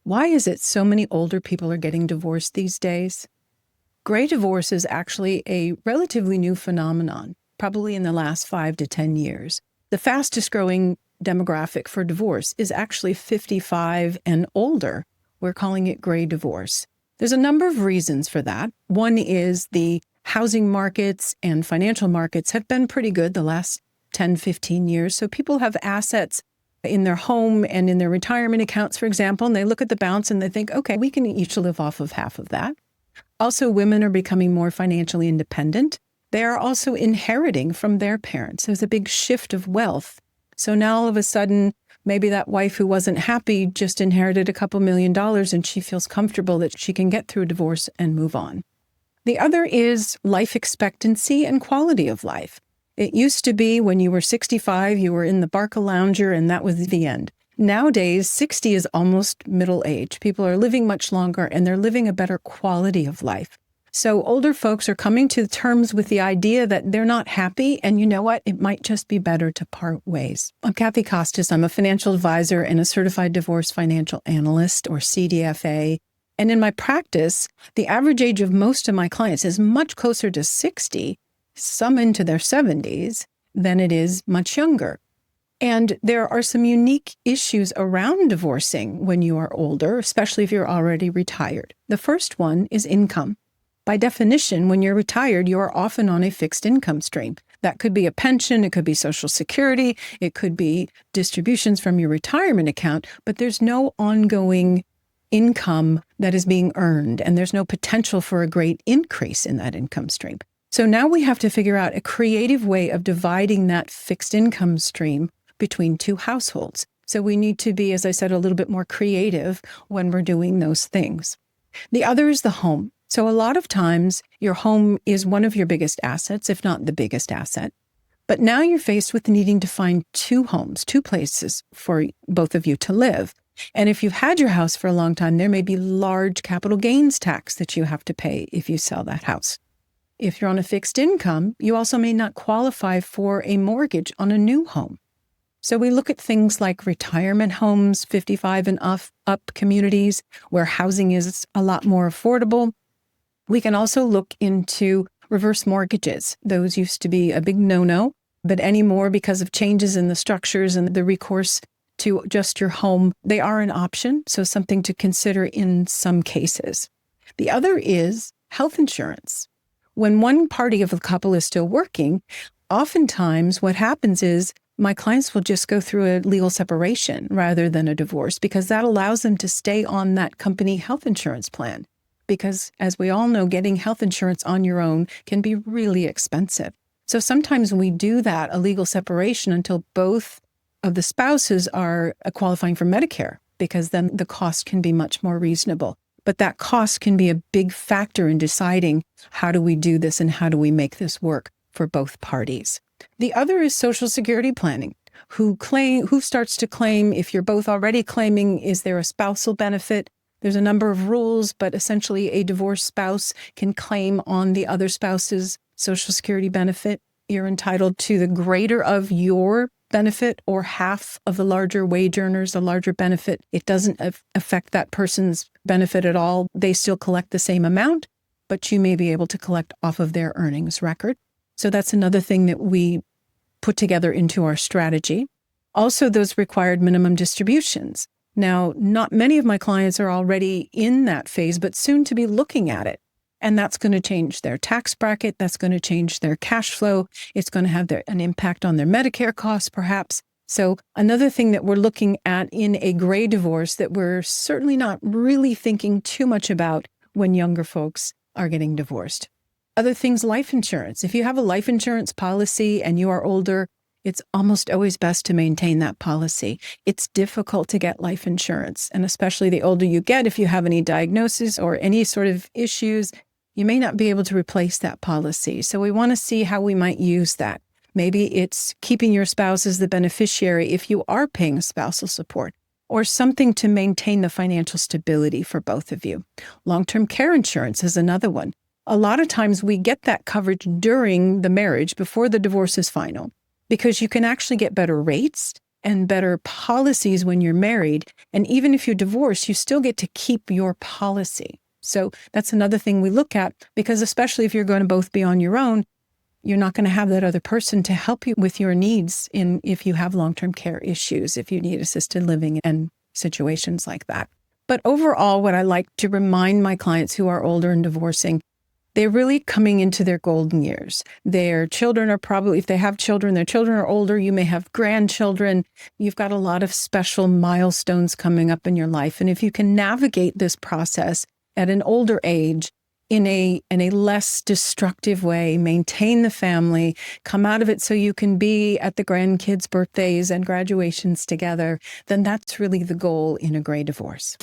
Why is it so many older people are getting divorced these days? Gray divorce is actually a relatively new phenomenon, probably in the last 5 to 10 years. The fastest growing demographic for divorce is actually 55 and older. We're calling it gray divorce. There's a number of reasons for that. One is the housing markets and financial markets have been pretty good the last 10, 15 years. So people have assets in their home and in their retirement accounts, for example, and they look at the balance and they think, okay, we can each live off of half of that. Also, women are becoming more financially independent. They are also inheriting from their parents. There's a big shift of wealth. So now all of a sudden, maybe that wife who wasn't happy just inherited a couple $1,000,000 and she feels comfortable that she can get through a divorce and move on. The other is life expectancy and quality of life. It used to be when you were 65, you were in the Barcalounger and that was the end. Nowadays, 60 is almost middle age. People are living much longer and they're living a better quality of life. So older folks are coming to terms with the idea that they're not happy, and you know what? It might just be better to part ways. I'm Kathy Costas. I'm a financial advisor and a certified divorce financial analyst, or CDFA. And in my practice, the average age of most of my clients is much closer to 60, some into their 70s, than it is much younger. And there are some unique issues around divorcing when you are older, especially if you're already retired. The first one is income. By definition, when you're retired, you are often on a fixed income stream. That could be a pension, it could be Social Security, it could be distributions from your retirement account, but there's no ongoing income that is being earned, and there's no potential for a great increase in that income stream. So now we have to figure out a creative way of dividing that fixed income stream between two households. So we need to be, as I said, a little bit more creative when we're doing those things. The other is the home. So a lot of times your home is one of your biggest assets, if not the biggest asset. But now you're faced with needing to find two homes, two places for both of you to live. And if you've had your house for a long time, there may be large capital gains tax that you have to pay if you sell that house. If you're on a fixed income, you also may not qualify for a mortgage on a new home. So we look at things like retirement homes, 55 and up communities where housing is a lot more affordable. We can also look into reverse mortgages. Those used to be a big no-no, but anymore, because of changes in the structures and the recourse to just your home, they are an option, so something to consider in some cases. The other is health insurance. When one party of the couple is still working, oftentimes what happens is my clients will just go through a legal separation rather than a divorce, because that allows them to stay on that company health insurance plan. Because as we all know, getting health insurance on your own can be really expensive. So sometimes we do that, a legal separation, until both of the spouses are qualifying for Medicare, because then the cost can be much more reasonable. But that cost can be a big factor in deciding how do we do this and how do we make this work for both parties. The other is Social Security planning. Who starts to claim? If you're both already claiming, is there a spousal benefit? There's a number of rules, but essentially a divorced spouse can claim on the other spouse's Social Security benefit. You're entitled to the greater of your benefit or half of the larger wage earners, the larger benefit. It doesn't affect that person's benefit at all. They still collect the same amount, but you may be able to collect off of their earnings record. So that's another thing that we put together into our strategy. Also, those required minimum distributions. Now, not many of my clients are already in that phase, but soon to be looking at it. And that's going to change their tax bracket. That's going to change their cash flow. It's going to have an impact on their Medicare costs, perhaps. So another thing that we're looking at in a gray divorce that we're certainly not really thinking too much about when younger folks are getting divorced. Other things, life insurance. If you have a life insurance policy and you are older, it's almost always best to maintain that policy. It's difficult to get life insurance, and especially the older you get, if you have any diagnosis or any sort of issues, you may not be able to replace that policy. So we want to see how we might use that. Maybe it's keeping your spouse as the beneficiary if you are paying spousal support, or something to maintain the financial stability for both of you. Long-term care insurance is another one. A lot of times we get that coverage during the marriage before the divorce is final, because you can actually get better rates and better policies when you're married. And even if you divorce, you still get to keep your policy. So that's another thing we look at, because especially if you're going to both be on your own, you're not going to have that other person to help you with your needs if you have long-term care issues, if you need assisted living and situations like that. But overall, what I like to remind my clients who are older and divorcing, they're really coming into their golden years. Their children are probably, if they have children, their children are older. You may have grandchildren. You've got a lot of special milestones coming up in your life. And if you can navigate this process at an older age in a less destructive way, maintain the family, come out of it so you can be at the grandkids' birthdays and graduations together, then that's really the goal in a gray divorce.